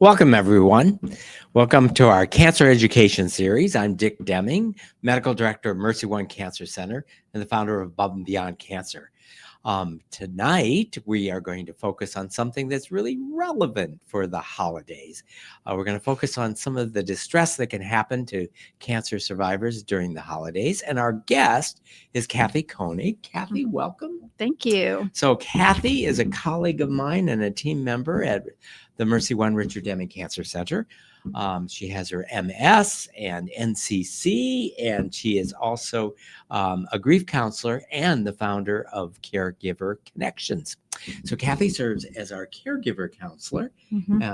Welcome, everyone. Welcome to our cancer education series. I'm Dick Deming, Medical Director of Mercy One Cancer Center and the founder of Above and Beyond Cancer. Tonight, we are going to focus on something that's really relevant for the holidays. We're going to focus on some of the distress that can happen to cancer survivors during the holidays. And our guest is Kathy Koenig. Kathy, welcome. Thank you. So Kathy is a colleague of mine and a team member at the Mercy One Richard Deming Cancer Center. She has her MS and NCC, and she is also a grief counselor and the founder of Caregiver Connections. So Kathy serves as our caregiver counselor.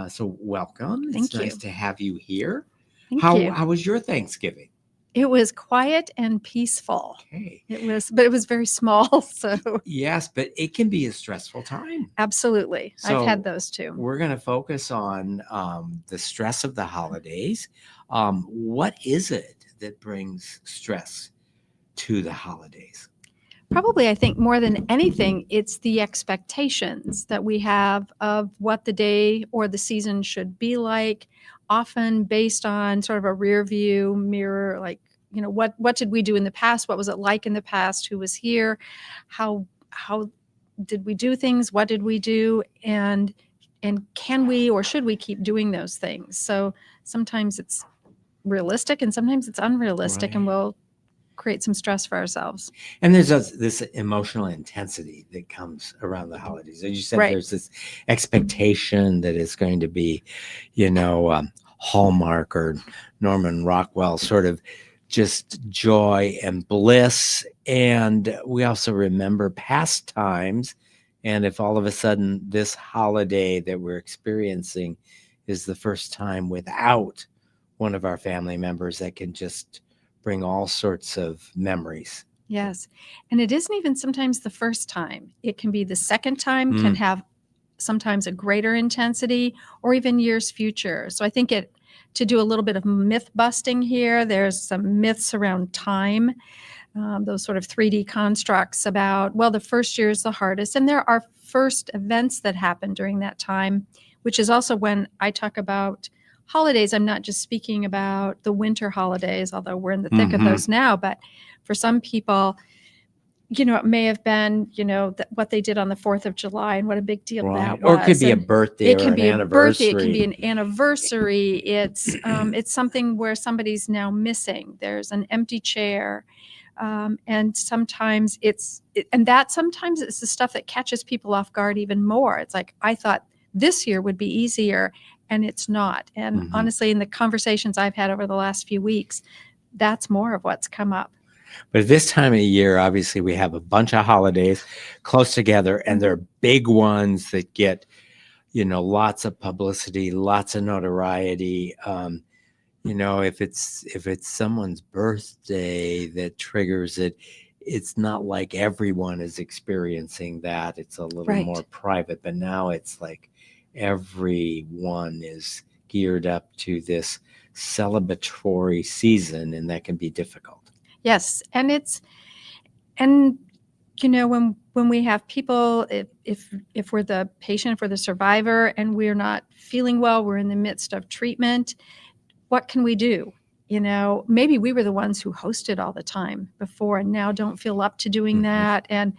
So welcome. Thank It's nice to have you here. Thank you. How was your Thanksgiving? It was quiet and peaceful. Okay. But it was very small. So yes, but it can be a stressful time. Absolutely. So I've had those too. We're going to focus on the stress of the holidays. What is it that brings stress to the holidays? Probably, I think more than anything, it's the expectations that we have of what the day or the season should be like, often based on sort of a rear view mirror, like, you know, what did we do in the past? What was it like in the past? Who was here? How did we do things? What did we do? And can we or should we keep doing those things? So sometimes it's realistic and sometimes it's unrealistic, and we'll create some stress for ourselves. And there's this emotional intensity that comes around the holidays. As you said, there's this expectation that it's going to be, Hallmark or Norman Rockwell sort of just joy and bliss. And we also remember past times. And if all of a sudden this holiday that we're experiencing is the first time without one of our family members, that can just bring all sorts of memories. Yes. And it isn't even sometimes the first time. It can be the second time, can have sometimes a greater intensity, or even years future. So I think to do a little bit of myth busting here, there's some myths around time, those sort of 3D constructs about, well, the first year is the hardest. And there are first events that happen during that time, which is also when I talk about holidays. I'm not just speaking about the winter holidays, although we're in the thick of those now. But for some people, it may have been, what they did on the 4th of July and what a big deal that was. Or it could be a birthday or an anniversary. It can be an anniversary. It's something where somebody's now missing. There's an empty chair. And sometimes sometimes it's the stuff that catches people off guard even more. It's like, I thought this year would be easier, and it's not. And honestly, in the conversations I've had over the last few weeks, that's more of what's come up. But this time of year, obviously, we have a bunch of holidays close together, and they're big ones that get, lots of publicity, lots of notoriety. If it's someone's birthday that triggers it, it's not like everyone is experiencing that. It's a little more private. But now it's like everyone is geared up to this celebratory season, and that can be difficult. Yes. And when we have people, if we're the patient, if we're the survivor and we're not feeling well, we're in the midst of treatment, what can we do? Maybe we were the ones who hosted all the time before and now don't feel up to doing that. And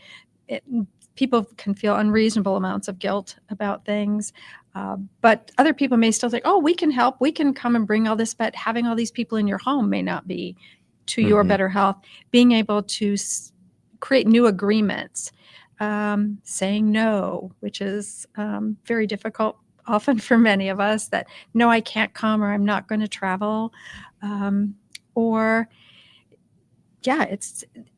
people can feel unreasonable amounts of guilt about things. But other people may still think, oh, we can help. We can come and bring all this. But having all these people in your home may not be to your better health. Being able to create new agreements, saying no, which is very difficult often for many of us, that no, I can't come, or I'm not going to travel.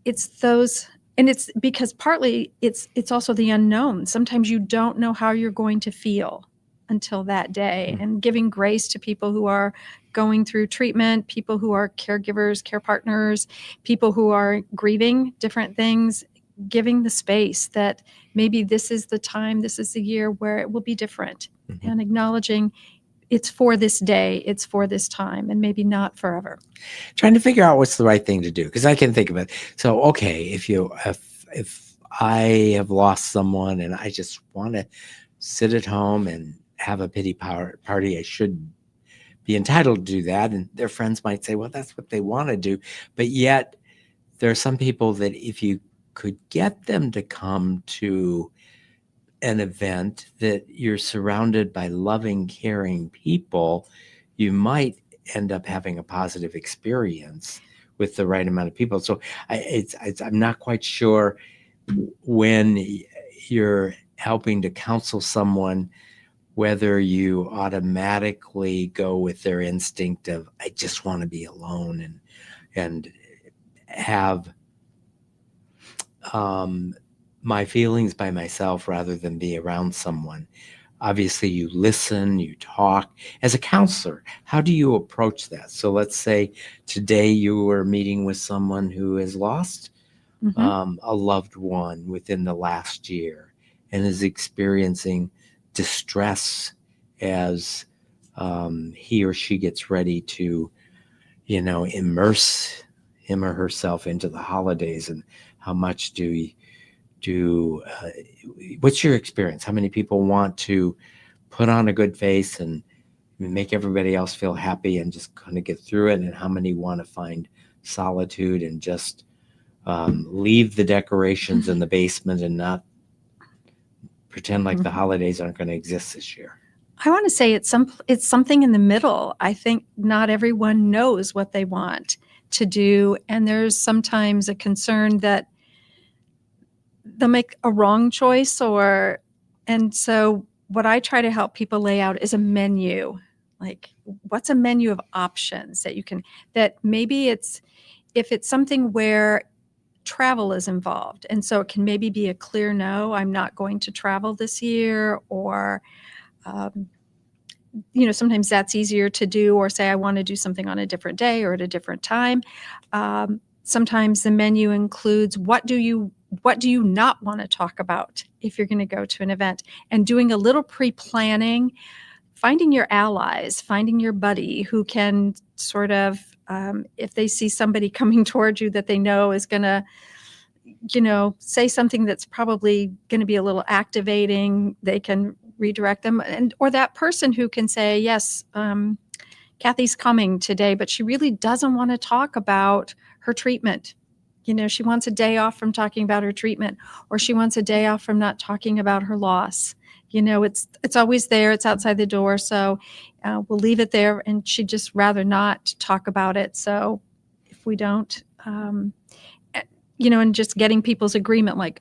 It's those. And it's because partly it's also the unknown. Sometimes you don't know how you're going to feel until that day, and giving grace to people who are going through treatment, people who are caregivers, care partners, people who are grieving different things, giving the space that maybe this is the time, this is the year where it will be different, and acknowledging it's for this day, it's for this time, and maybe not forever. Trying to figure out what's the right thing to do, because I can think of it. So, okay, if I have lost someone and I just want to sit at home and have a pity party. I should be entitled to do that. And their friends might say, well, that's what they want to do. But yet there are some people that if you could get them to come to an event that you're surrounded by loving, caring people, you might end up having a positive experience with the right amount of people. So I'm not quite sure when you're helping to counsel someone whether you automatically go with their instinct of I just want to be alone and have my feelings by myself rather than be around someone. Obviously, you listen, you talk. As a counselor, how do you approach that? So let's say today you were meeting with someone who has lost a loved one within the last year and is experiencing distress as he or she gets ready to, immerse him or herself into the holidays. And how much what's your experience? How many people want to put on a good face and make everybody else feel happy and just kind of get through it? And how many want to find solitude and just leave the decorations in the basement and not pretend like the holidays aren't going to exist this year? I want to say it's something in the middle. I think not everyone knows what they want to do, and there's sometimes a concern that they'll make a wrong choice, and so what I try to help people lay out is a menu. Like, what's a menu of options that maybe if it's something where travel is involved, and so it can maybe be a clear no, I'm not going to travel this year, or sometimes that's easier to do, or say I want to do something on a different day or at a different time. Sometimes the menu includes what do you not want to talk about if you're going to go to an event, and doing a little pre-planning, finding your allies, finding your buddy who can sort of, if they see somebody coming towards you that they know is going to, say something that's probably going to be a little activating, they can redirect them, or that person who can say, yes, Kathy's coming today, but she really doesn't want to talk about her treatment. She wants a day off from talking about her treatment, or she wants a day off from not talking about her loss. It's always there. It's outside the door. So we'll leave it there. And she'd just rather not talk about it. So if we don't, and just getting people's agreement,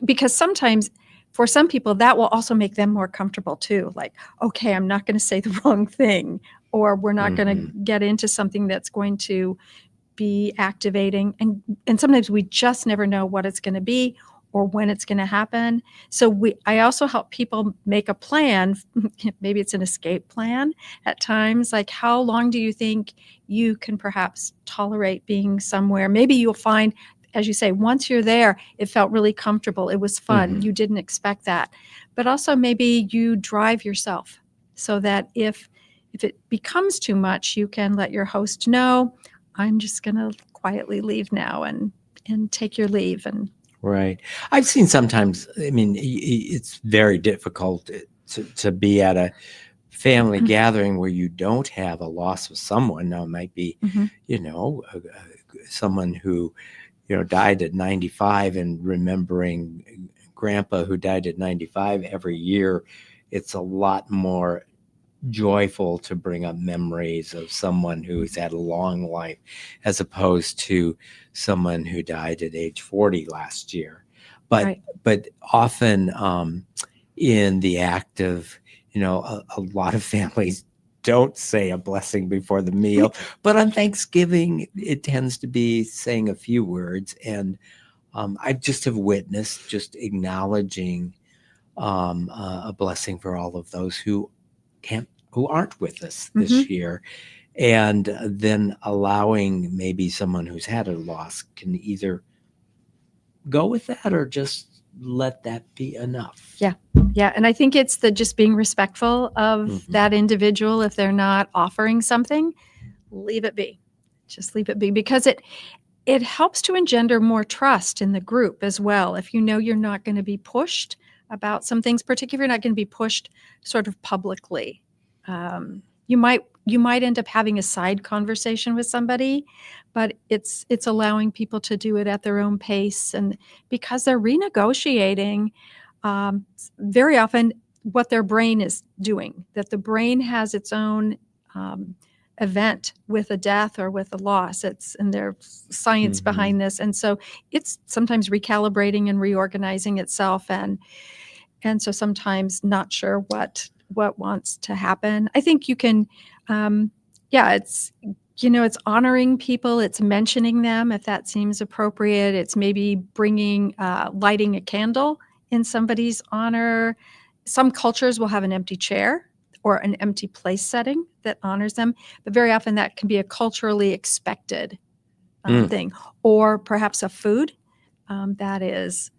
because sometimes for some people that will also make them more comfortable too. Like, okay, I'm not going to say the wrong thing, or we're not going to get into something that's going to be activating. And sometimes we just never know what it's going to be or when it's going to happen. So I also help people make a plan. Maybe it's an escape plan at times. Like, how long do you think you can perhaps tolerate being somewhere? Maybe you'll find, as you say, once you're there, it felt really comfortable. It was fun. You didn't expect that. But also maybe you drive yourself so that if it becomes too much, you can let your host know, I'm just going to quietly leave now and take your leave. And right. I've seen sometimes, it's very difficult to be at a family gathering where you don't have a loss of someone. Now, it might be, someone who, died at 95, and remembering grandpa who died at 95 every year, it's a lot more joyful to bring up memories of someone who's had a long life as opposed to someone who died at age 40 last year. But often in the act of, a lot of families don't say a blessing before the meal, but on Thanksgiving, it tends to be saying a few words. And I just have witnessed just acknowledging a blessing for all of those who aren't with us this year, and then allowing maybe someone who's had a loss can either go with that or just let that be enough. Yeah. And I think it's just being respectful of that individual. If they're not offering something, leave it be. Just leave it be, because it helps to engender more trust in the group as well. If you're not going to be pushed about some things, particularly if you're not going to be pushed sort of publicly. You might end up having a side conversation with somebody, but it's allowing people to do it at their own pace, and because they're renegotiating very often what their brain is doing, that the brain has its own event with a death or with a loss. And there's science behind this, and so it's sometimes recalibrating and reorganizing itself, and so sometimes not sure what wants to happen. I think you can, it's it's honoring people, it's mentioning them if that seems appropriate. It's maybe bringing lighting a candle in somebody's honor. Some cultures will have an empty chair or an empty place setting that honors them, but very often that can be a culturally expected thing, or perhaps a food that is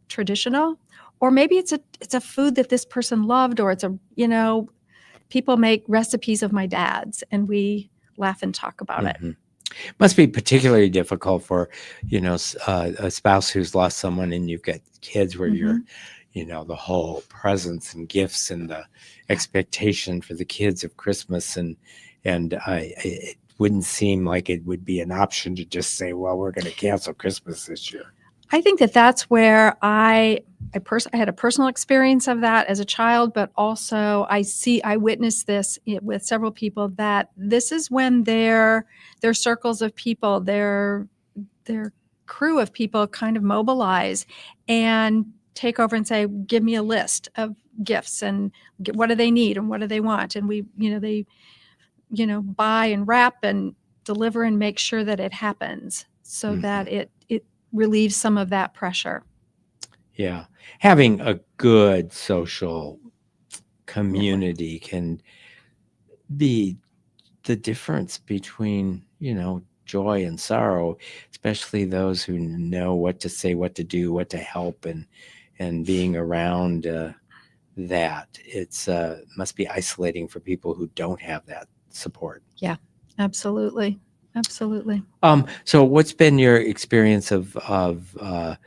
traditional, or maybe it's a food that this person loved, or it's people make recipes of my dad's and we laugh and talk about it. Must be particularly difficult for a spouse who's lost someone, and you've got kids where you're the whole presents and gifts and the expectation for the kids of Christmas, and it wouldn't seem like it would be an option to just say, well, we're going to cancel Christmas this year. I think that's where I had a personal experience of that as a child, but also I witnessed this with several people, that this is when their circles of people, their crew of people kind of mobilize and take over and say, give me a list of gifts and what do they need and what do they want, and they buy and wrap and deliver and make sure that it happens, so that it relieves some of that pressure. Yeah. Having a good social community can be the difference between, joy and sorrow, especially those who know what to say, what to do, what to help, and being around that. It's must be isolating for people who don't have that support. Yeah, absolutely. Absolutely. So what's been your experience of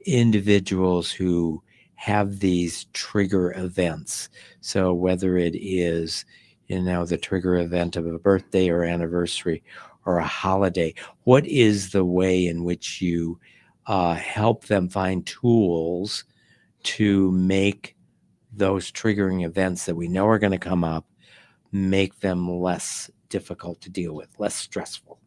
individuals who have these trigger events? So whether it is, the trigger event of a birthday or anniversary or a holiday, what is the way in which you help them find tools to make those triggering events that we know are going to come up, make them less difficult to deal with, less stressful?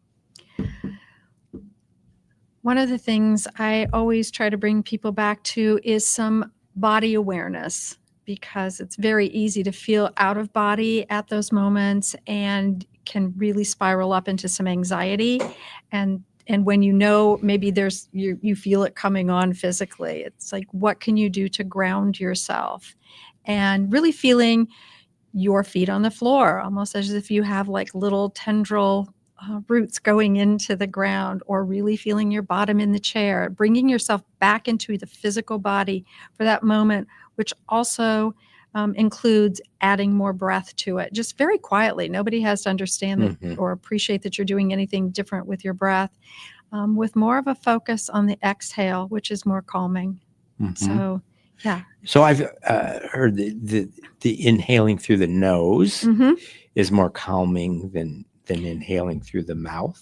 One of the things I always try to bring people back to is some body awareness, because it's very easy to feel out of body at those moments and can really spiral up into some anxiety. And when maybe you feel it coming on physically, it's like, what can you do to ground yourself? And really feeling your feet on the floor, almost as if you have like little tendril roots going into the ground, or really feeling your bottom in the chair, bringing yourself back into the physical body for that moment, which also includes adding more breath to it, just very quietly. Nobody has to understand that or appreciate that you're doing anything different with your breath, with more of a focus on the exhale, which is more calming. So, yeah. So I've heard the inhaling through the nose is more calming than inhaling through the mouth,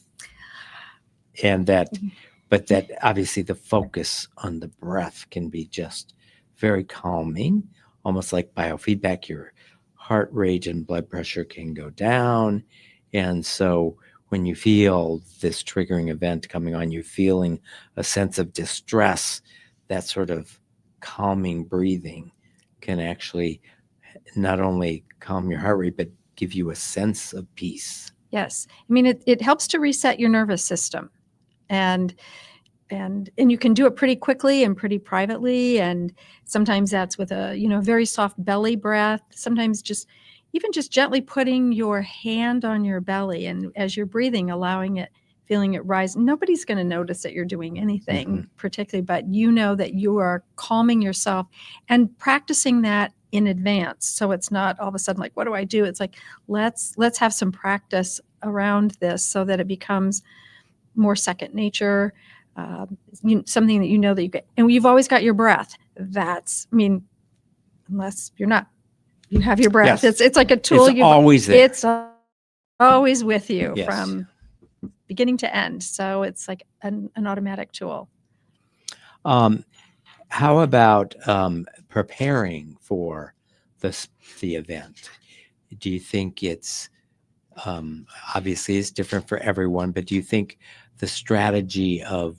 and but that obviously the focus on the breath can be just very calming, almost like biofeedback. Your heart rate and blood pressure can go down, and so when you feel this triggering event coming on, you're feeling a sense of distress, that sort of calming breathing can actually not only calm your heart rate, but give you a sense of peace. Yes. I mean, it helps to reset your nervous system, and you can do it pretty quickly and pretty privately. And sometimes that's with a, very soft belly breath. Sometimes even just gently putting your hand on your belly, and as you're breathing, feeling it rise. Nobody's going to notice that you're doing anything particularly, but that you are calming yourself and practicing that in advance. So it's not all of a sudden like, what do I do? It's like, let's have some practice around this so that it becomes more second nature, something that that you get. And you've always got your breath. that's, I mean, unless you have your breath. Yes. It's like a tool. It's always there. It's always with you Yes. from beginning to end. So it's like an automatic tool. How about preparing for the event? Do you think it's obviously it's different for everyone, but do you think the strategy of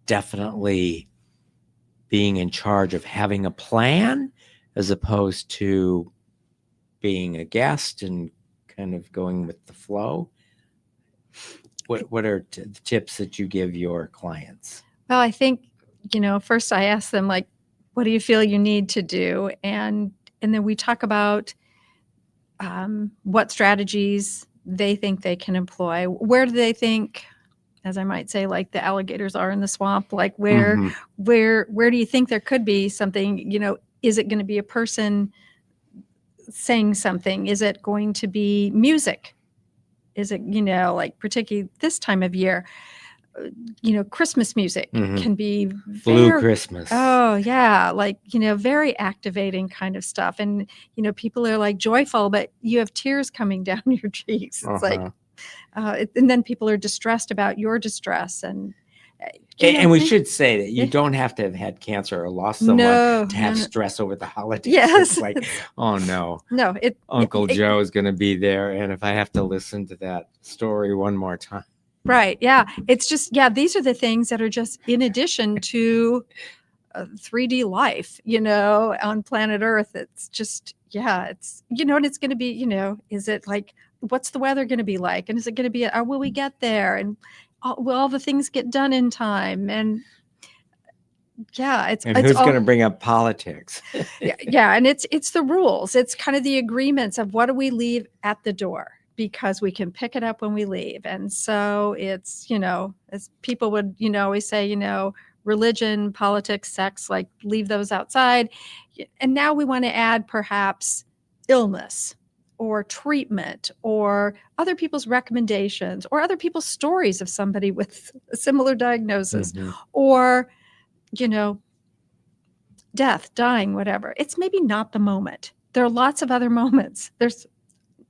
definitely being in charge of having a plan as opposed to being a guest and kind of going with the flow? What are the tips that you give your clients? Well, I think, first I ask them, like, what do you feel you need to do? And then we talk about what strategies they think they can employ. Where do they think, as I might say, like the alligators are in the swamp? Like where do you think there could be something? Is it going to be a person saying something? Is it going to be music? Is it, like particularly this time of year, Christmas music can be Blue Christmas. Oh yeah. Like, very activating kind of stuff. And, people are like joyful, but you have tears coming down your cheeks. It's like, and then people are distressed about your distress. And we should say that you don't have to have had cancer or lost someone to have stress over the holidays. Yes. It's like, oh no. No, Uncle Joe is going to be there. And if I have to listen to that story one more time. Right. Yeah. It's just, these are the things that are just in addition to 3D life, on planet Earth. It's just, it's, and it's going to be, is it like, what's the weather going to be like? And is it going to be, will we get there? And will all the things get done in time? And and who's going to bring up politics? And it's the rules. It's kind of the agreements of what do we leave at the door, because we can pick it up when we leave. And so it's, as people would, always say, religion, politics, sex, like leave those outside. And now we want to add perhaps illness or treatment or other people's recommendations or other people's stories of somebody with a similar diagnosis or, death, dying, whatever. It's maybe not the moment. There are lots of other moments. There's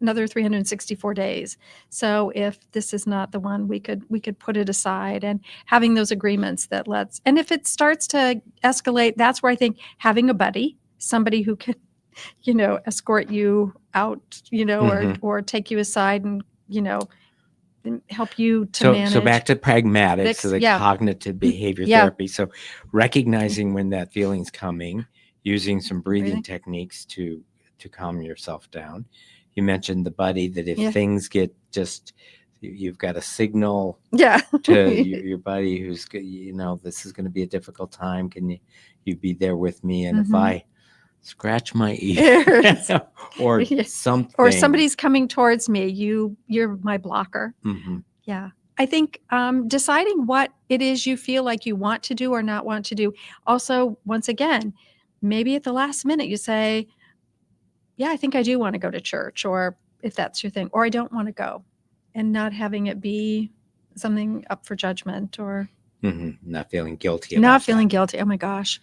another 364 days. So if this is not the one, we could put it aside, and having those agreements that and if it starts to escalate, that's where I think having a buddy, somebody who can, escort you out, or take you aside and, help you to manage. So back to pragmatics, so the cognitive behavior therapy. So recognizing when that feeling's coming, using some breathing techniques to calm yourself down. You mentioned the buddy, that if things get just, you've got a signal to your buddy who's, this is going to be a difficult time. Can you be there with me? And if I scratch my ear or something, or somebody's coming towards me, you're my blocker. Yeah. I think deciding what it is you feel like you want to do or not want to do. Also, once again, maybe at the last minute you say, I think I do want to go to church, or if that's your thing, or I don't want to go, and not having it be something up for judgment or not feeling guilty. Guilty. Oh my gosh.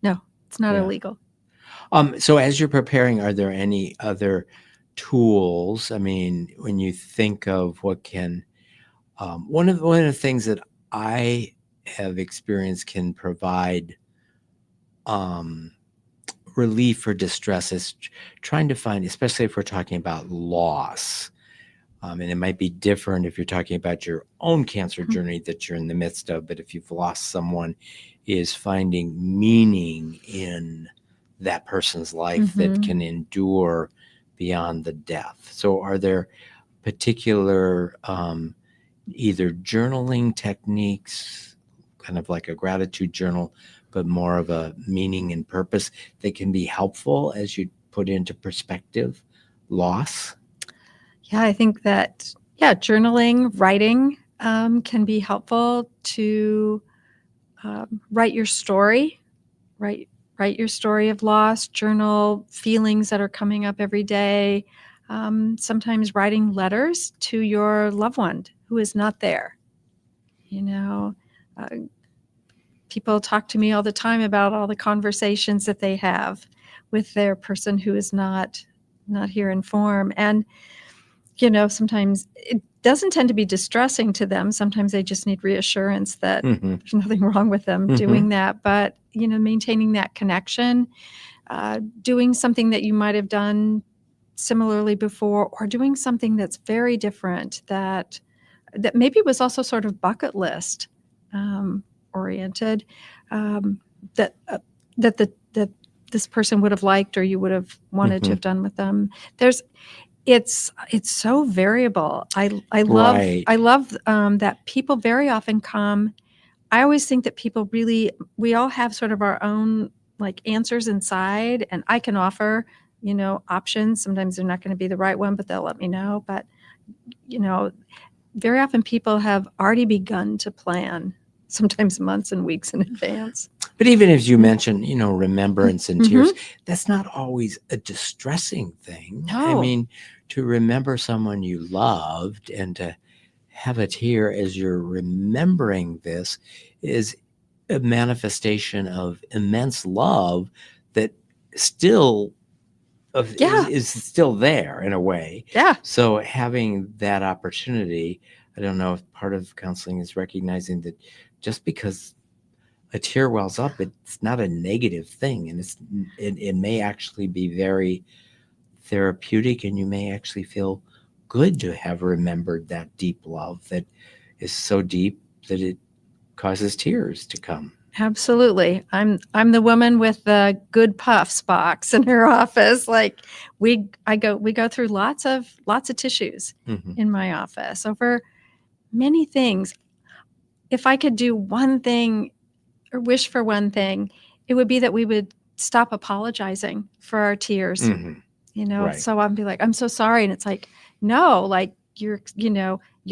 No, it's not illegal. So as you're preparing, are there any other tools? I mean, when you think of what can, one of the things that I have experienced can provide relief or distress is trying to find, especially if we're talking about loss. And it might be different if you're talking about your own cancer journey that you're in the midst of, but if you've lost someone, is finding meaning in that person's life that can endure beyond the death. So are there particular either journaling techniques, kind of like a gratitude journal, but more of a meaning and purpose that can be helpful as you put into perspective loss? Yeah, I think that, journaling, writing can be helpful to write your story, write your story of loss, journal feelings that are coming up every day. Sometimes writing letters to your loved one who is not there. people talk to me all the time about all the conversations that they have with their person who is not here in form. And, sometimes it doesn't tend to be distressing to them. Sometimes they just need reassurance that Mhm. there's nothing wrong with them Mhm. doing that. But, maintaining that connection, doing something that you might have done similarly before, or doing something that's very different that maybe was also sort of bucket list oriented, that that this person would have liked or you would have wanted to Mhm. have done with them. It's so variable. I love Right. that people very often come. I always think that people we all have sort of our own like answers inside, and I can offer, options. Sometimes they're not going to be the right one, but they'll let me know. But, very often people have already begun to plan, sometimes months and weeks in advance. But even as you mentioned, remembrance and tears, Mhm. that's not always a distressing thing. I No. mean, to remember someone you loved and to have a tear as you're remembering this is a manifestation of immense love that still Yeah. is still there in a way. Yeah. So having that opportunity, I don't know if part of counseling is recognizing that just because a tear wells up, it's not a negative thing, and it may actually be very therapeutic, and you may actually feel good to have remembered that deep love that is so deep that it causes tears to come. Absolutely. I'm the woman with the good puffs box in her office. Like we go through lots of tissues Mhm. in my office over many things. If I could do one thing or wish for one thing, it would be that we would stop apologizing for our tears. Mhm. Right. So I'd be like, I'm so sorry. And it's like, no, like you're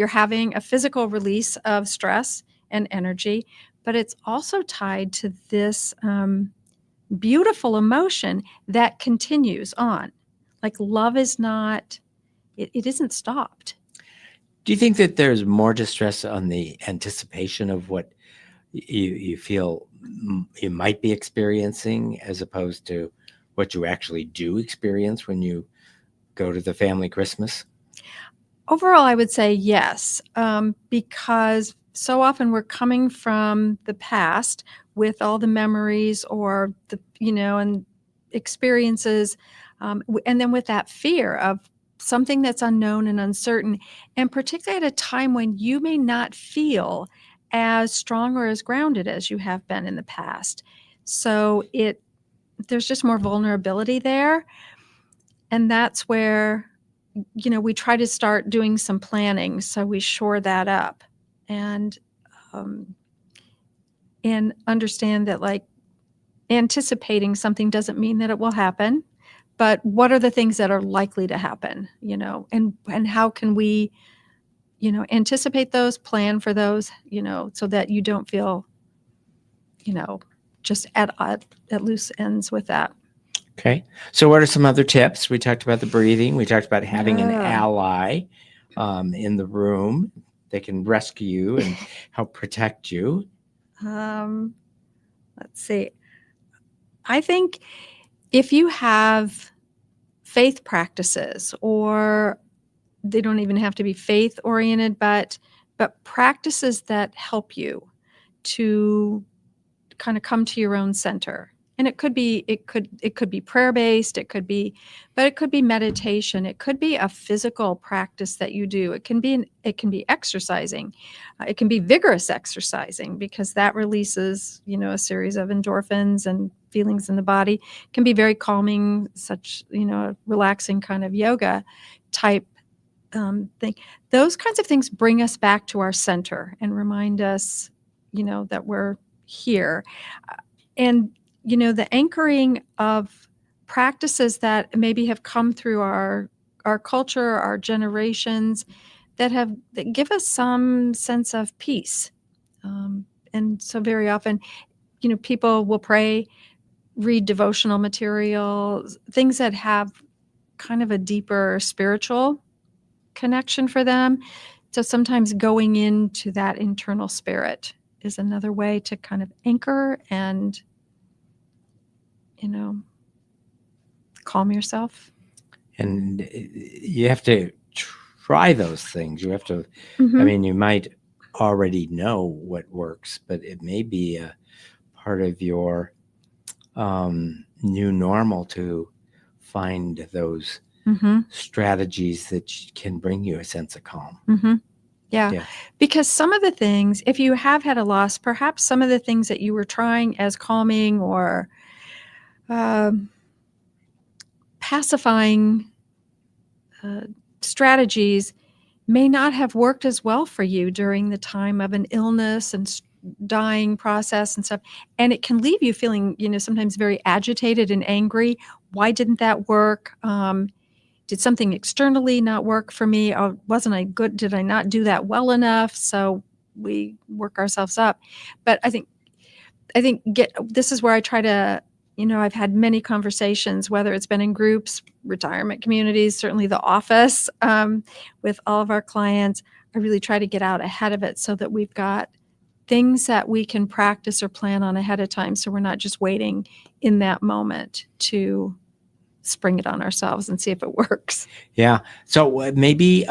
having a physical release of stress and energy, but it's also tied to this beautiful emotion that continues on. Like love is not, it isn't stopped. Do you think that there's more distress on the anticipation of what you feel you might be experiencing as opposed to what you actually do experience when you go to the family Christmas? Overall, I would say yes, because so often we're coming from the past with all the memories or and experiences, and then with that fear of something that's unknown and uncertain, and particularly at a time when you may not feel as strong or as grounded as you have been in the past. So there's just more vulnerability there, and that's where we try to start doing some planning so we shore that up and um, understand that like anticipating something doesn't mean that it will happen, but what are the things that are likely to happen, and how can we anticipate those, plan for those, so that you don't feel just at loose ends with that. Okay. So, what are some other tips? We talked about the breathing. We talked about having an Yeah. ally in the room that can rescue you and help protect you. um, let's see. I think if you have faith practices, or they don't even have to be faith oriented, but practices that help you to kind of come to your own center. And it could be prayer based, but it could be meditation, it could be a physical practice that you do. It can be exercising. It can be vigorous exercising, because that releases a series of endorphins and feelings in the body. It can be very calming, such relaxing kind of yoga type thing. Those kinds of things bring us back to our center and remind us that we're here. And the anchoring of practices that maybe have come through our culture, our generations, that give us some sense of peace. And so very often, people will pray, read devotional material, things that have kind of a deeper spiritual connection for them. So sometimes going into that internal spirit is another way to kind of anchor and, calm yourself. And you have to try those things. You have to, I mean, you might already know what works, but it may be a part of your new normal to find those strategies that can bring you a sense of calm. Yeah, because some of the things, if you have had a loss, perhaps some of the things that you were trying as calming or pacifying strategies may not have worked as well for you during the time of an illness and dying process and stuff. And it can leave you feeling, sometimes very agitated and angry. Why didn't that work? Did something externally not work for me? Or wasn't I good? Did I not do that well enough? So we work ourselves up. But I think this is where I try to, I've had many conversations, whether it's been in groups, retirement communities, certainly the office, with all of our clients. I really try to get out ahead of it so that we've got things that we can practice or plan on ahead of time, so we're not just waiting in that moment to spring it on ourselves and see if it works. Yeah. So maybe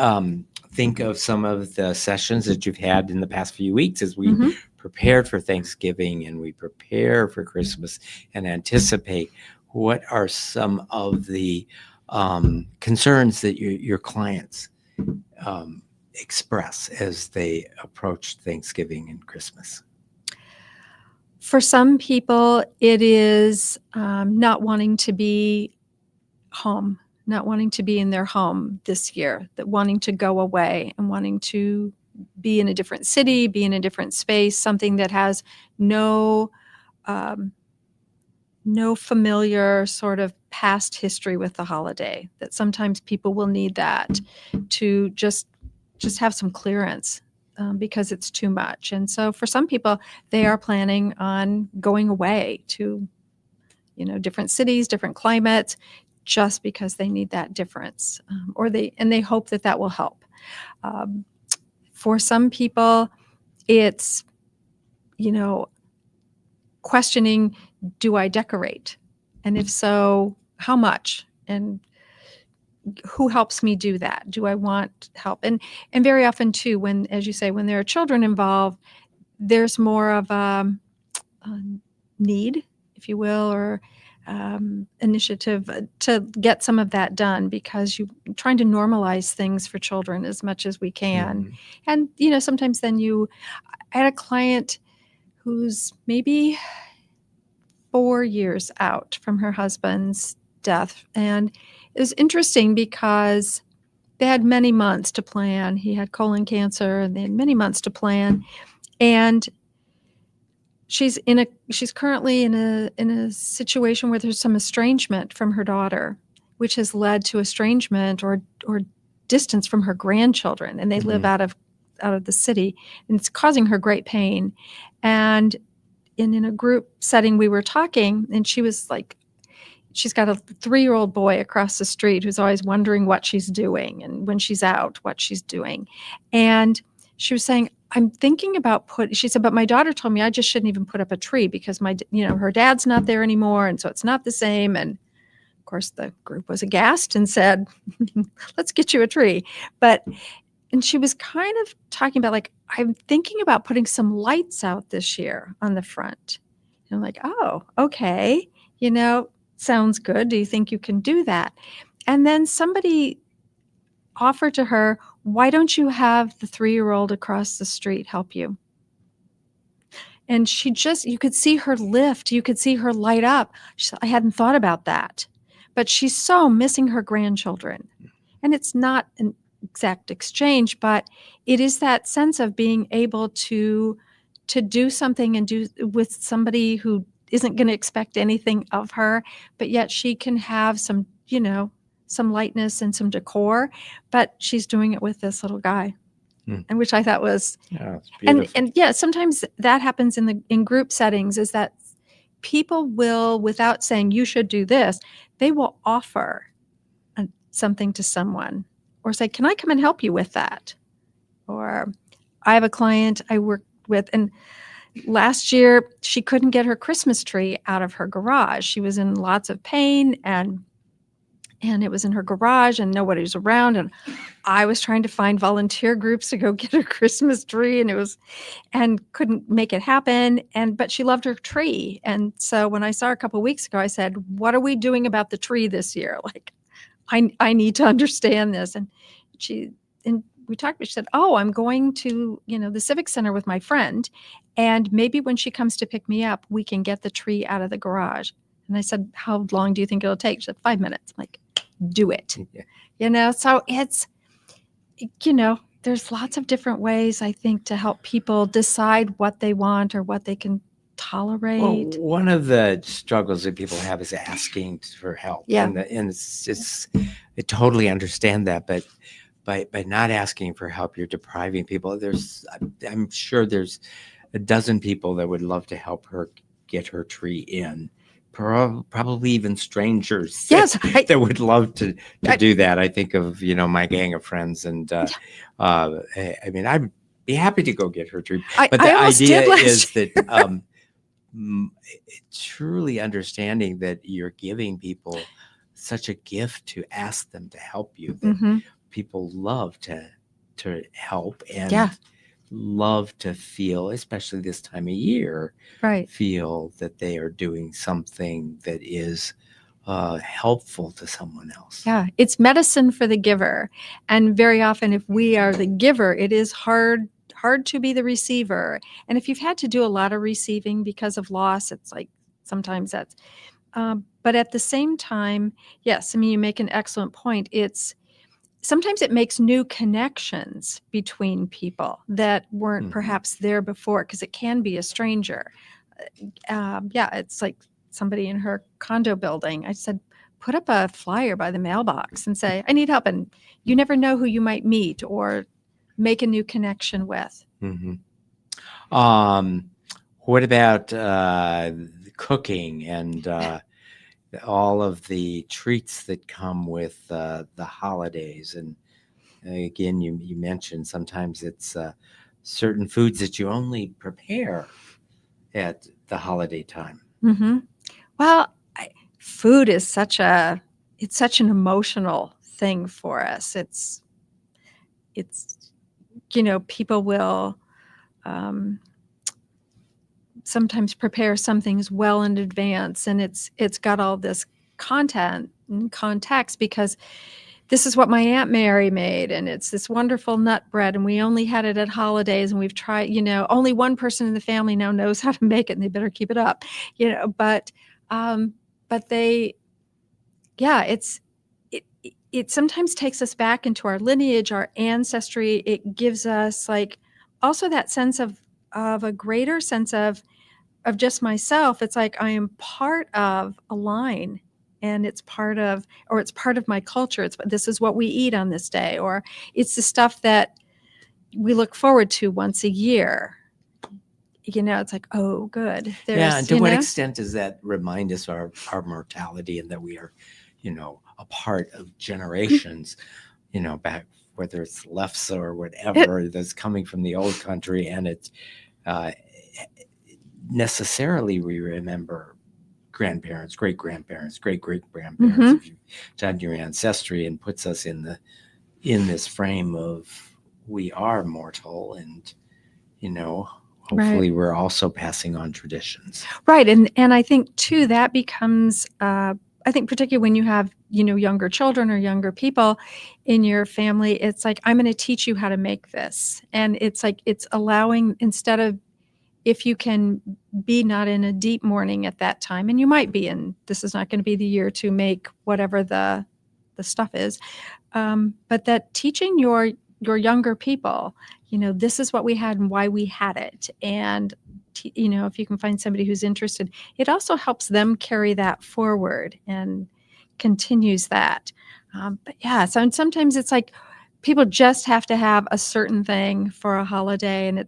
think of some of the sessions that you've had in the past few weeks as we prepared for Thanksgiving and we prepare for Christmas and anticipate. What are some of the concerns that your clients express as they approach Thanksgiving and Christmas? For some people, it is not wanting to be home, not wanting to be in their home this year, that wanting to go away and wanting to be in a different city, be in a different space, something that has no familiar sort of past history with the holiday, that sometimes people will need that to just have some clearance because it's too much. And so for some people, they are planning on going away to, different cities, different climates, just because they need that difference, or they hope that will help. For some people, it's, questioning, do I decorate? And if so, how much? And who helps me do that? Do I want help? And very often too, when, as you say, when there are children involved, there's more of a need, if you will, or initiative to get some of that done, because you're trying to normalize things for children as much as we can. And, sometimes then I had a client who's maybe 4 years out from her husband's death. And it was interesting because they had many months to plan. He had colon cancer and they had many months to plan. And she's currently in a situation where there's some estrangement from her daughter, which has led to estrangement or distance from her grandchildren. And they live out of the city, and it's causing her great pain. And in a group setting, we were talking, and she was like, she's got a 3-year-old boy across the street who's always wondering what she's doing and when she's out, what she's doing. And she was saying, I'm thinking about she said, but my daughter told me I just shouldn't even put up a tree because her dad's not there anymore. And so it's not the same. And of course the group was aghast and said, let's get you a tree. And she was kind of talking about, like, I'm thinking about putting some lights out this year on the front. And I'm like, oh, okay. Sounds good. Do you think you can do that? And then somebody offered to her, why don't you have the 3-year-old across the street help you? And you could see her lift. You could see her light up. She said, I hadn't thought about that. But she's so missing her grandchildren. And it's not an exact exchange, but it is that sense of being able to do something and do with somebody who isn't going to expect anything of her, but yet she can have some, some lightness and some decor, but she's doing it with this little guy. And which I thought was, and yeah, sometimes that happens in group settings, is that people will, without saying you should do this, they will offer something to someone or say, can I come and help you with that? Or I have a client I work with, and last year she couldn't get her Christmas tree out of her garage. She was in lots of pain, and it was in her garage and nobody was around, and I was trying to find volunteer groups to go get her Christmas tree, and couldn't make it happen. But she loved her tree. And so when I saw her a couple of weeks ago, I said, "What are we doing about the tree this year? Like, I need to understand this." And we talked, she said, "Oh, I'm going to, the Civic Center with my friend. And maybe when she comes to pick me up, we can get the tree out of the garage." And I said, "How long do you think it'll take?" She said, 5 minutes. I'm like, do it. Yeah. So it's, there's lots of different ways, I think, to help people decide what they want or what they can tolerate. Well, one of the struggles that people have is asking for help. Yeah. And it's I totally understand that, but by not asking for help, you're depriving people. I'm sure there's a dozen people that would love to help her get her tree in. Probably even strangers Yes, that would love to do that. I think of, my gang of friends, and I mean, I'd be happy to go get her tree. But the idea is that truly understanding that you're giving people such a gift to ask them to help you, that people love to help and love to feel, especially this time of year, feel that they are doing something that is helpful to someone else. Yeah, it's medicine for the giver. And very often, if we are the giver, it is hard to be the receiver. And if you've had to do a lot of receiving because of loss, it's like sometimes that's, but at the same time, yes, I mean, you make an excellent point. Sometimes it makes new connections between people that weren't perhaps there before, because it can be a stranger. It's like somebody in her condo building. I said, put up a flyer by the mailbox and say, "I need help." And you never know who you might meet or make a new connection with. What about cooking and all of the treats that come with the holidays? And again, you mentioned sometimes it's certain foods that you only prepare at the holiday time. Well, food is such an emotional thing for us. It's people will sometimes prepare some things well in advance, and it's got all this content and context, because this is what my Aunt Mary made, and it's this wonderful nut bread, and we only had it at holidays, and we've tried, only one person in the family now knows how to make it, and they better keep it up, but it sometimes takes us back into our lineage, our ancestry. It gives us also that sense of a greater sense of just myself. It's like I am part of a line, and it's part of my culture. This is what we eat on this day, or it's the stuff that we look forward to once a year. It's like, oh, good. And to what extent does that remind us of our mortality, and that we are, a part of generations, back, whether it's lefts or whatever that's coming from the old country, and it's necessarily we remember grandparents, great-grandparents, great-great-grandparents. If you've done your ancestry, and puts us in this frame of we are mortal, and hopefully we're also passing on traditions. Right. And I think too, that becomes I think particularly when you have, younger children or younger people in your family, it's like, I'm going to teach you how to make this. And it's like, it's allowing, instead of, if you can be not in a deep mourning at that time, and you might be, and this is not going to be the year to make whatever the stuff is, but that teaching your younger people, this is what we had and why we had it. And if you can find somebody who's interested, it also helps them carry that forward and continues that. So sometimes it's like people just have to have a certain thing for a holiday, and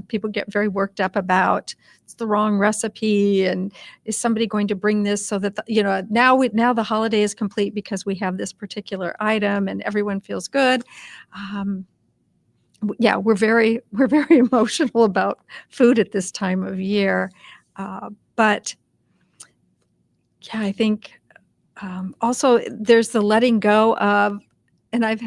people get very worked up about it's the wrong recipe, and is somebody going to bring this so that now the holiday is complete because we have this particular item and everyone feels good. yeah, we're very emotional about food at this time of year. But yeah, I think also there's the letting go of, and I've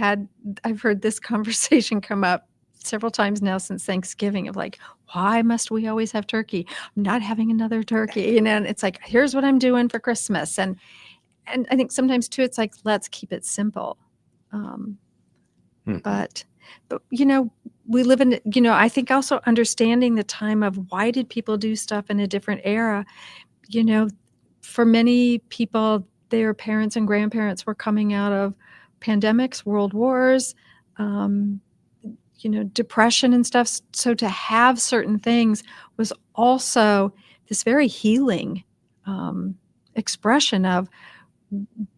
heard this conversation come up several times now since Thanksgiving of like, why must we always have turkey? I'm not having another turkey. And it's like, here's what I'm doing for Christmas. And I think sometimes too, it's like, let's keep it simple. Um, Mhm. but we live in, I think also understanding the time of why did people do stuff in a different era. you know for many people, their parents and grandparents were coming out of pandemics, world wars, um, depression and stuff. So to have certain things was also this very healing um, expression of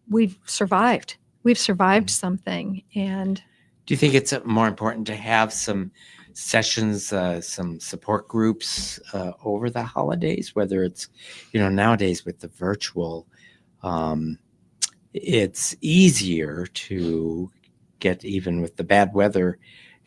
we've survived. We've survived something. And Do you think it's more important to have some sessions, some support groups over the holidays, whether it's, nowadays with the virtual, um, it's easier to get, even with the bad weather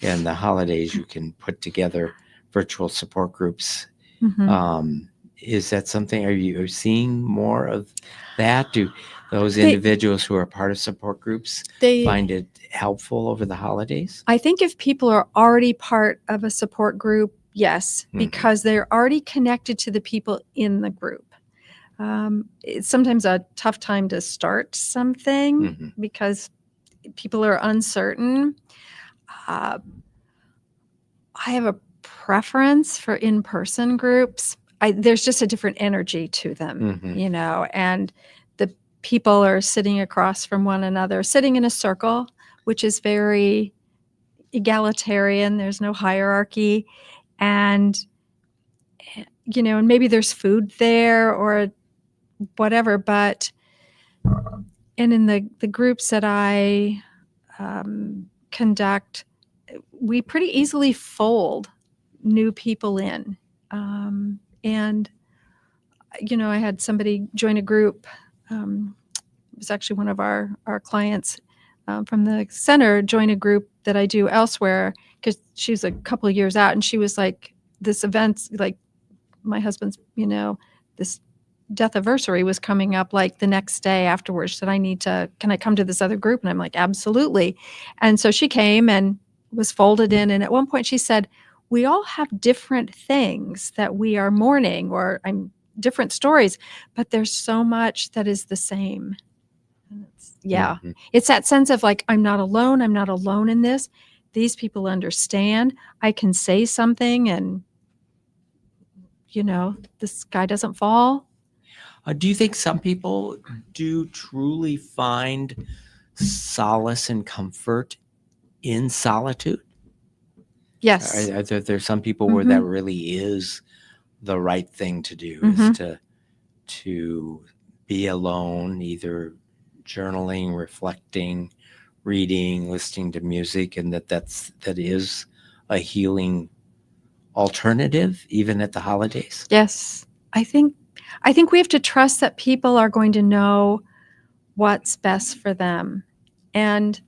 and the holidays, you can put together virtual support groups. mhm. Is that something, are you seeing more of that? Do those they, individuals who are part of support groups they find it helpful over the holidays? I think if people are already part of a support group, yes, Mhm. because they're already connected to the people in the group. It's sometimes a tough time to start something Mhm. because people are uncertain. Uh, I have a preference for in-person groups. There's just a different energy to them, Mhm. and the people are sitting across from one another, sitting in a circle, which is very egalitarian. There's no hierarchy. And, and maybe there's food there or whatever, and in the groups that I conduct, we pretty easily fold new people in. And, I had somebody join a group. It was actually one of our clients from the center join a group that I do elsewhere because she's a couple of years out. And she was like, this event, like my husband's, this death anniversary was coming up like the next day afterwards. She said, can I come to this other group? And I'm like, absolutely. And so she came and was folded in. And at one point she said, we all have different things that we are mourning, or different stories, but there's so much that is the same. And Mhm. it's that sense of like, I'm not alone. I'm not alone in this. These people understand. I can say something and, the sky doesn't fall. Do you think some people do truly find solace and comfort in solitude? Yes. Are there some people where that Mhm. really is the right thing to do, is Mhm. to be alone, either journaling, reflecting, reading, listening to music, and that is a healing alternative even at the holidays? Yes. I think we have to trust that people are going to know what's best for them. And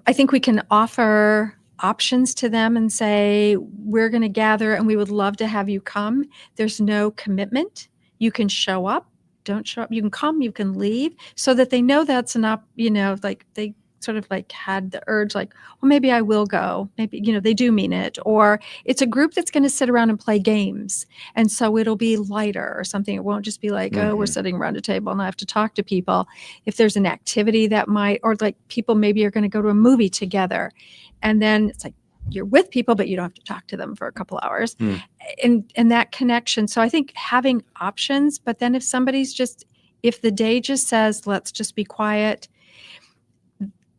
I think we can offer options to them and say, we're going to gather and we would love to have you come. There's no commitment. You can show up, don't show up. You can come, you can leave, so that they know that's like they sort of like had the urge, like, well, maybe I will go. Maybe, they do mean it. Or it's a group that's going to sit around and play games. And so it'll be lighter or something. It won't just be like, oh, we're Mhm. sitting around a table and I have to talk to people. If there's an activity that might, or like people maybe are going to go to a movie together, and then it's like you're with people but you don't have to talk to them for a couple hours, Mm. and that connection. So I think having options, but then if the day just says let's just be quiet,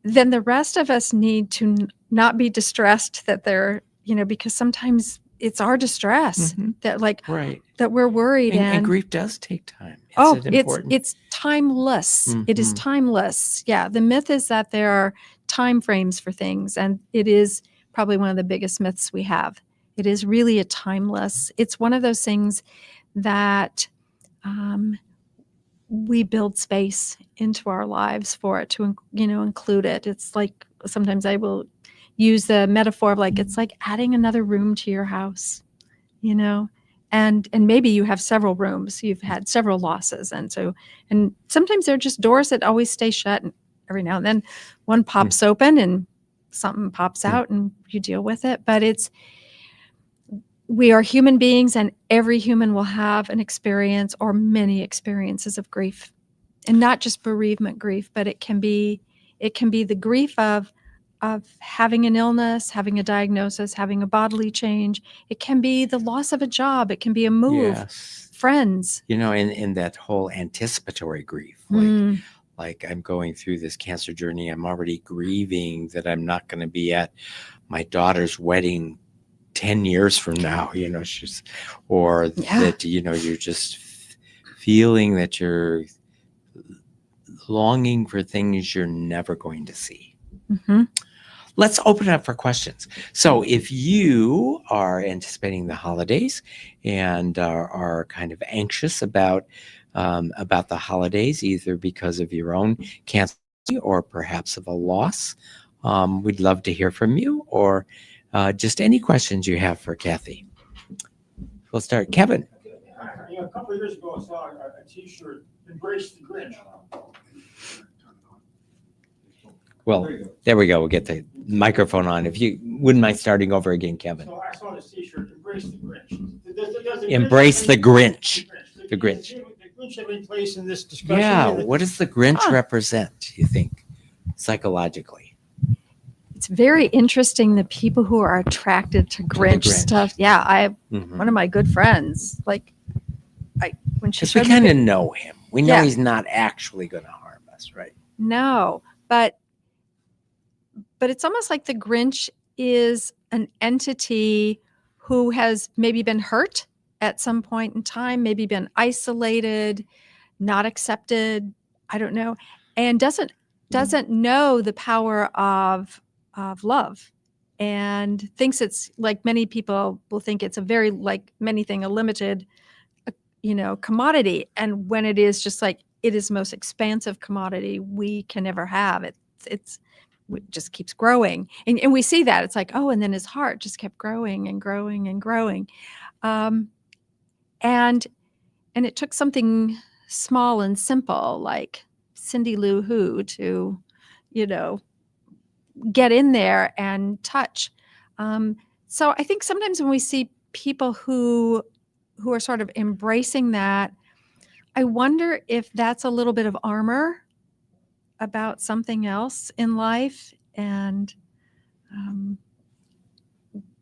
then the rest of us need to not be distressed that they're, because sometimes it's our distress Mhm. that like Right. that we're worried. And And grief does take time. It's oh, an it's important. it's timeless. It is Mhm. timeless. Yeah, the myth is that there are time frames for things, and it is probably one of the biggest myths we have. It is really a timeless. It's one of those things that um, we build space into our lives for it to, include it. It's like sometimes I will use the metaphor of like, it's like adding another room to your house, you know, and maybe you have several rooms, you've had several losses. And sometimes they're just doors that always stay shut. And every now and then one pops open and something pops out and you deal with it. But we are human beings, and every human will have an experience or many experiences of grief, and not just bereavement grief, but it can be the grief of having an illness, having a diagnosis, having a bodily change. It can be the loss of a job. It can be a move, Yes. friends. In that whole anticipatory grief, like I'm going through this cancer journey. I'm already grieving that I'm not going to be at my daughter's wedding 10 years from now, that, you're just feeling that you're longing for things you're never going to see. Mm-hmm. Let's open it up for questions. So if you are anticipating the holidays and are kind of anxious about the holidays, either because of your own cancer or perhaps of a loss, we'd love to hear from you, or just any questions you have for Kathy. We'll start. Kevin. A couple of years ago, I saw a T-shirt, "Embrace the Grinch." Well, there we go. We'll get the microphone on. If you wouldn't mind starting over again, Kevin. So I saw this T-shirt, "Embrace the Grinch." Embrace the Grinch. The Grinch. Does the Grinch have any place in this discussion? Yeah. What does the Grinch represent, you think, psychologically? It's very interesting, the people who are attracted to Grinch stuff. Yeah, one of my good friends, like, when she we kind of know him. We know he's not actually going to harm us, right? No, but it's almost like the Grinch is an entity who has maybe been hurt at some point in time, maybe been isolated, not accepted, I don't know, and doesn't know the power of love, and thinks it's, like many people will think, it's a very, like many things, a limited commodity. And when it is just like, it is the most expansive commodity we can ever have. It just keeps growing. And we see that. It's like, oh, and then his heart just kept growing and growing and growing. And it took something small and simple like Cindy Lou Who to, get in there and touch. So I think sometimes when we see people who are sort of embracing that, I wonder if that's a little bit of armor about something else in life. And,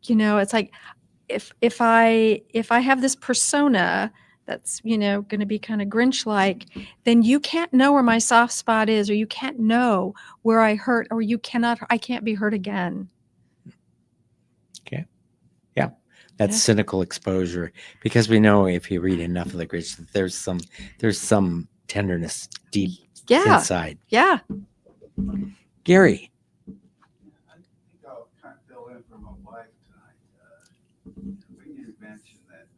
it's like, if I have this persona that's, going to be kind of Grinch-like, then you can't know where my soft spot is, or you can't know where I hurt, or I can't be hurt again. Okay. Yeah. That's cynical exposure, because we know if you read enough of the Grinch, that there's some tenderness deep inside. Yeah. Gary. I think I'll kind of fill in for my wife tonight. We need to mention that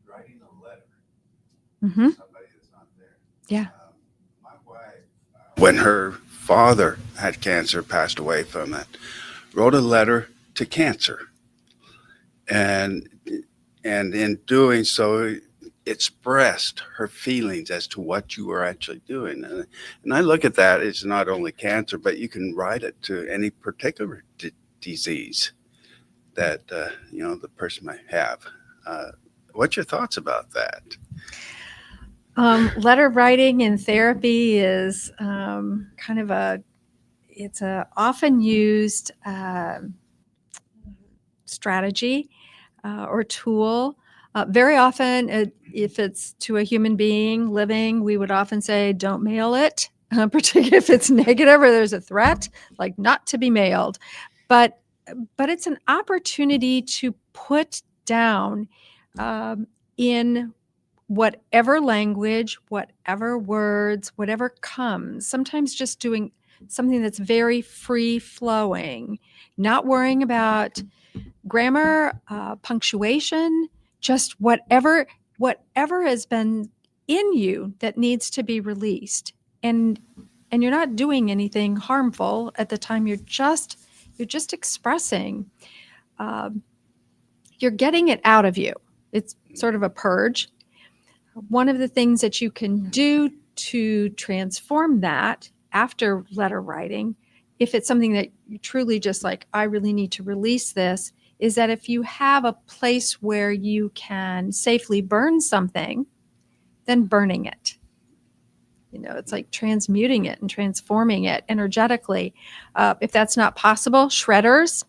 writing a letter to somebody that's not there. Yeah. My wife, when her father had cancer, passed away from it, wrote a letter to cancer. And in doing so, expressed her feelings as to what you were actually doing. And I look at that as not only cancer, but you can write it to any particular disease that, the person might have. What's your thoughts about that? Letter writing in therapy is kind of it's a often used strategy or tool. Very often, if it's to a human being living, we would often say, don't mail it, particularly if it's negative or there's a threat, like not to be mailed. But it's an opportunity to put down in whatever language, whatever words, whatever comes, sometimes just doing something that's very free-flowing, not worrying about grammar, punctuation, just whatever has been in you that needs to be released. And and you're not doing anything harmful at the time. You're just expressing. You're getting it out of you. It's sort of a purge. One of the things that you can do to transform that after letter writing, if it's something that you truly just like, I really need to release this, is that if you have a place where you can safely burn something, then burning it. It's like transmuting it and transforming it energetically. If that's not possible, shredders,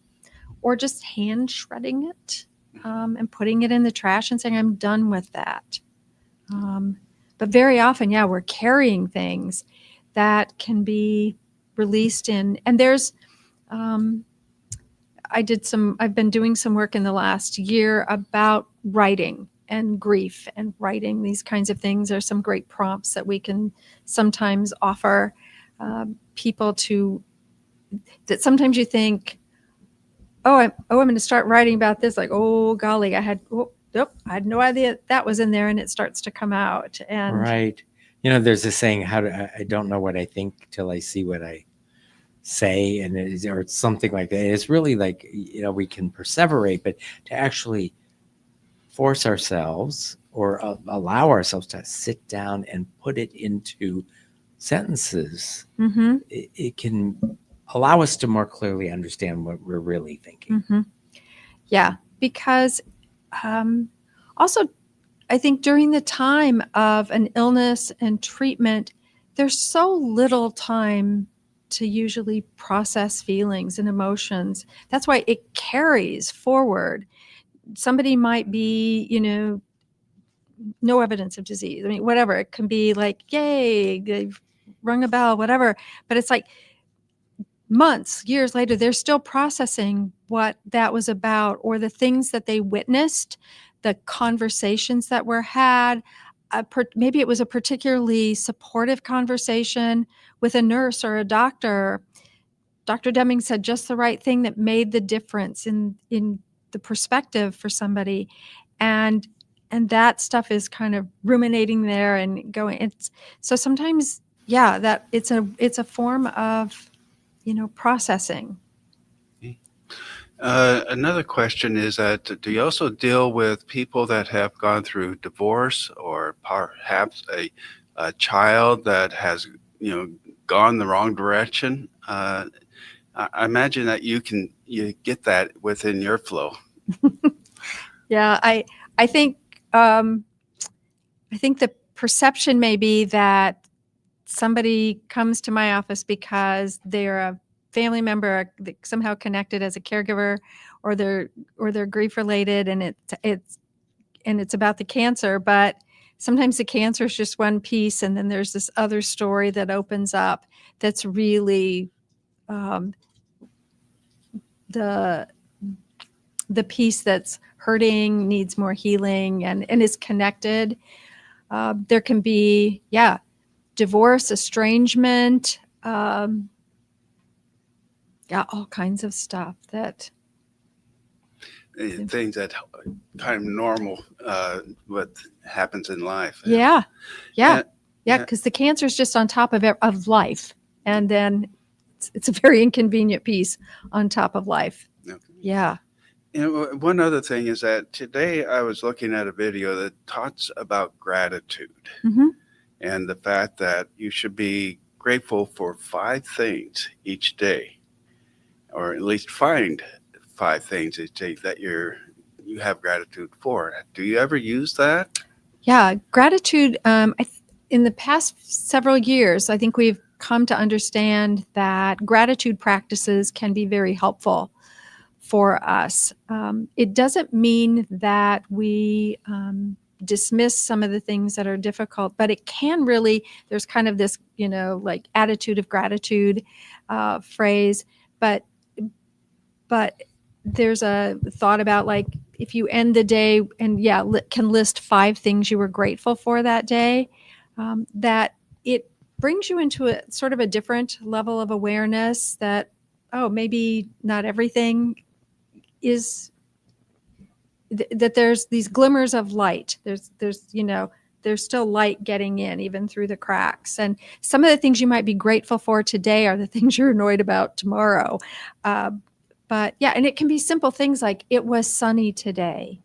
or just hand shredding it and putting it in the trash and saying, I'm done with that. But very often, we're carrying things that can be released in, and there's, I've been doing some work in the last year about writing and grief and writing. These kinds of things are some great prompts that we can sometimes offer people that sometimes you think, I'm going to start writing about this. Like, oh golly, I had no idea that was in there, and it starts to come out. And right. There's a saying, I don't know what I think till I see what I say, or it's something like that. It's really like, we can perseverate, but to actually force ourselves or allow ourselves to sit down and put it into sentences, mm-hmm. it can allow us to more clearly understand what we're really thinking. Mm-hmm. Yeah, because also, I think during the time of an illness and treatment, there's so little time to usually process feelings and emotions. That's why it carries forward. Somebody might be, no evidence of disease. I mean, whatever. It can be like, yay, they've rung a bell, whatever. But it's like months, years later, they're still processing what that was about, or the things that they witnessed, the conversations that were had. Maybe it was a particularly supportive conversation with a nurse or a doctor. Dr. Deming said just the right thing that made the difference in the perspective for somebody. And that stuff is kind of ruminating there and going. So sometimes, that it's a form of, processing. Another question is that, do you also deal with people that have gone through divorce, or perhaps a child that has, gone the wrong direction? I imagine that you get that within your flow. Yeah, I think the perception may be that somebody comes to my office because they're a family member somehow connected as a caregiver, or they're grief related, and it's about the cancer. But sometimes the cancer is just one piece, and then there's this other story that opens up that's really the piece that's hurting, needs more healing, and is connected. There can be, divorce, estrangement, all kinds of stuff that things that kind of normal, what happens in life. Yeah, because the cancer is just on top of life, and then it's a very inconvenient piece on top of life. Okay. Yeah. One other thing is that today I was looking at a video that talks about gratitude, Mm-hmm. and the fact that you should be grateful for 5 things each day, or at least find 5 things each day that you have gratitude for. Do you ever use that? Yeah, gratitude. In the past several years, I think we've come to understand that gratitude practices can be very helpful for us. It doesn't mean that we dismiss some of the things that are difficult, but it can really, there's kind of this, like attitude of gratitude phrase, but there's a thought about, like, if you end the day and can list 5 things you were grateful for that day, that it brings you into a sort of a different level of awareness that, maybe not everything is that there's these glimmers of light. There's there's still light getting in even through the cracks. And some of the things you might be grateful for today are the things you're annoyed about tomorrow. But yeah, and it can be simple things like it was sunny today.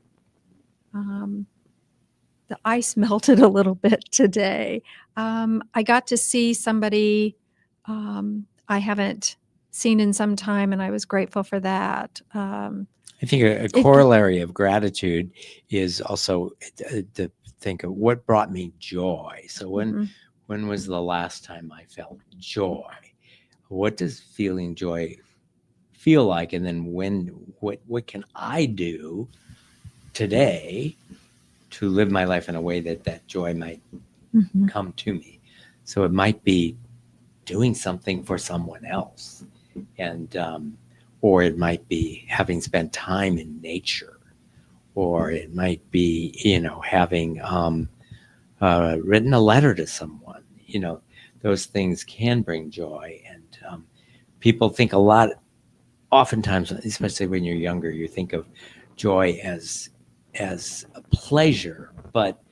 The ice melted a little bit today. I got to see somebody I haven't seen in some time, and I was grateful for that. I think a corollary of gratitude is also to think of what brought me joy. So when was the last time I felt joy? What does feeling joy feel like? And then what can I do today to live my life in a way that joy might come to me? So it might be doing something for someone else, and or it might be having spent time in nature, or it might be having written a letter to someone. Those things can bring joy, and people think a lot. Oftentimes, especially when you're younger, you think of joy as a pleasure, but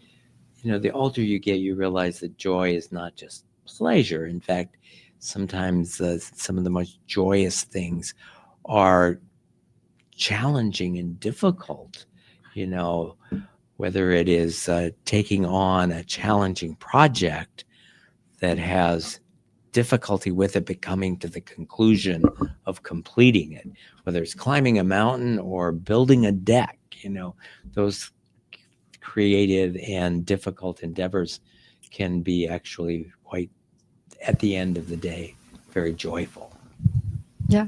the older you get, you realize that joy is not just pleasure. In fact, sometimes some of the most joyous things are challenging and difficult, whether it is taking on a challenging project that has difficulty with it, but coming to the conclusion of completing it, whether it's climbing a mountain or building a deck. Those creative and difficult endeavors can be actually quite, at the end of the day, very joyful. Yeah.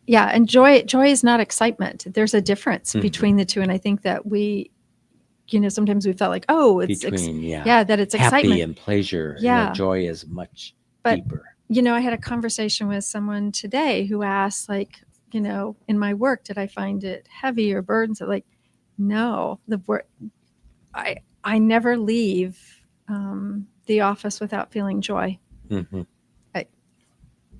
And joy is not excitement. There's a difference between the two. And I think that we, sometimes we felt like, that it's happy excitement and pleasure. Yeah. Joy is much deeper. I had a conversation with someone today who asked, in my work, did I find it heavy or burdensome? Like, no, the work, I never leave the office without feeling joy.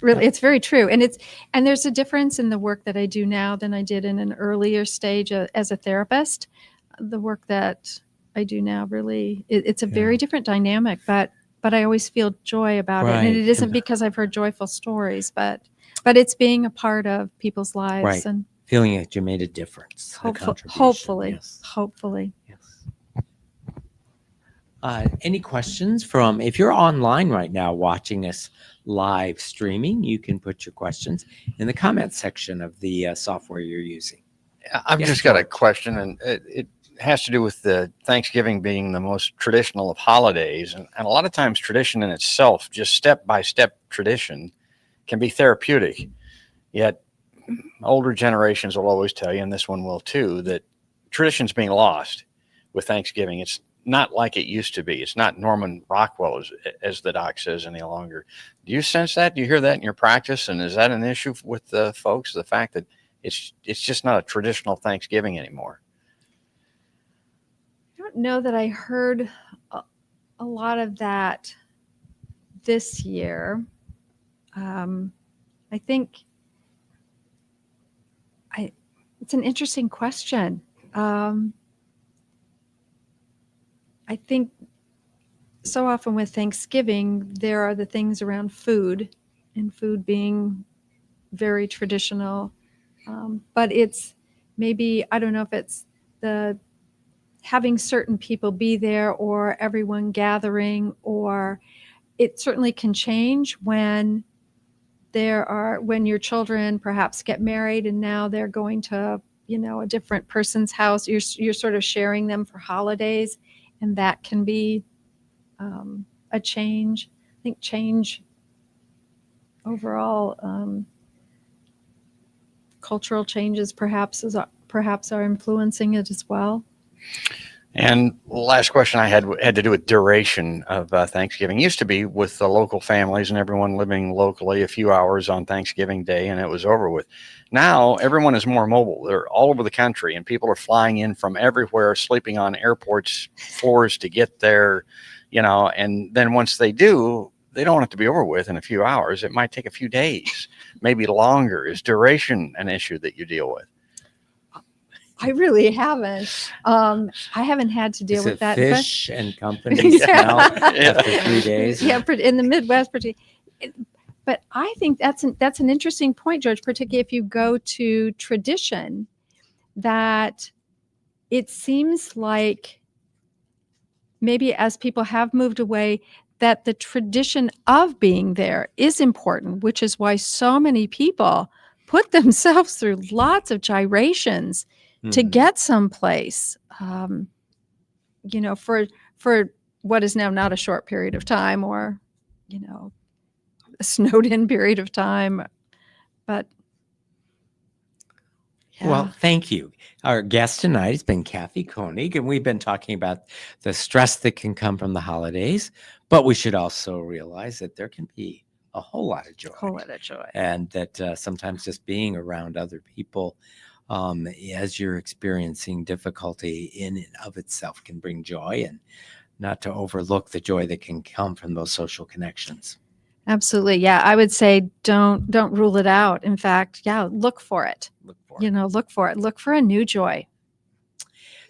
Really, it's very true. And there's a difference in the work that I do now than I did in an earlier stage as a therapist. The work that I do now really, it's a very different dynamic, but I always feel joy about it. And it isn't because I've heard joyful stories, but it's being a part of people's lives. Right. And feeling that you made a difference. Hopefully. Yes. Any questions if you're online right now watching us live streaming, you can put your questions in the comments section of the software you're using. I've just got a question, and it has to do with the Thanksgiving being the most traditional of holidays. And a lot of times tradition in itself, just step-by-step tradition, can be therapeutic. Yet older generations will always tell you, and this one will too, that tradition's being lost with Thanksgiving. It's not like it used to be. It's not Norman Rockwell, as the doc says, any longer. Do you sense that? Do you hear that in your practice? And is that an issue with the folks, the fact that it's just not a traditional Thanksgiving anymore? I don't know that I heard a lot of that this year. I think it's an interesting question. I think so often with Thanksgiving, there are the things around food, and food being very traditional. But it's maybe, I don't know if it's the having certain people be there or everyone gathering, or it certainly can change when your children perhaps get married and now they're going to, a different person's house. You're sort of sharing them for holidays. And that can be a change. I think change overall, cultural changes perhaps are influencing it as well. And last question I had to do with duration of Thanksgiving. Used to be with the local families and everyone living locally, a few hours on Thanksgiving Day, and it was over with. Now everyone is more mobile. They're all over the country, and people are flying in from everywhere, sleeping on airports floors to get there, and then once they do, they don't want it to be over with in a few hours. It might take a few days, maybe longer. Is duration an issue that you deal with? I really haven't. I haven't had to deal Is with it that. fish and company smell after 3 days? Yeah, in the Midwest, but I think that's an interesting point, George. Particularly if you go to tradition, that it seems like maybe as people have moved away, that the tradition of being there is important, which is why so many people put themselves through lots of gyrations to Mhm. get someplace. For what is now not a short period of time, or a snowed in period of time, but yeah. Well, thank you. Our guest tonight has been Kathy Koenig, and we've been talking about the stress that can come from the holidays, but we should also realize that there can be a whole lot of joy. Whole lot of joy. And that sometimes just being around other people as you're experiencing difficulty in and of itself can bring joy, and not to overlook the joy that can come from those social connections. Absolutely. Yeah. I would say don't rule it out. In fact, yeah, look for it. Look for it. Look for it. Look for a new joy.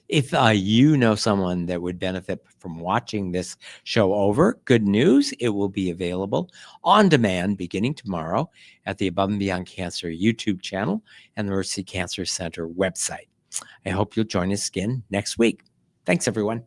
If you know someone that would benefit from watching this show over, good news, it will be available on demand beginning tomorrow at the Above and Beyond Cancer YouTube channel and the Mercy Cancer Center website. I hope you'll join us again next week. Thanks, everyone.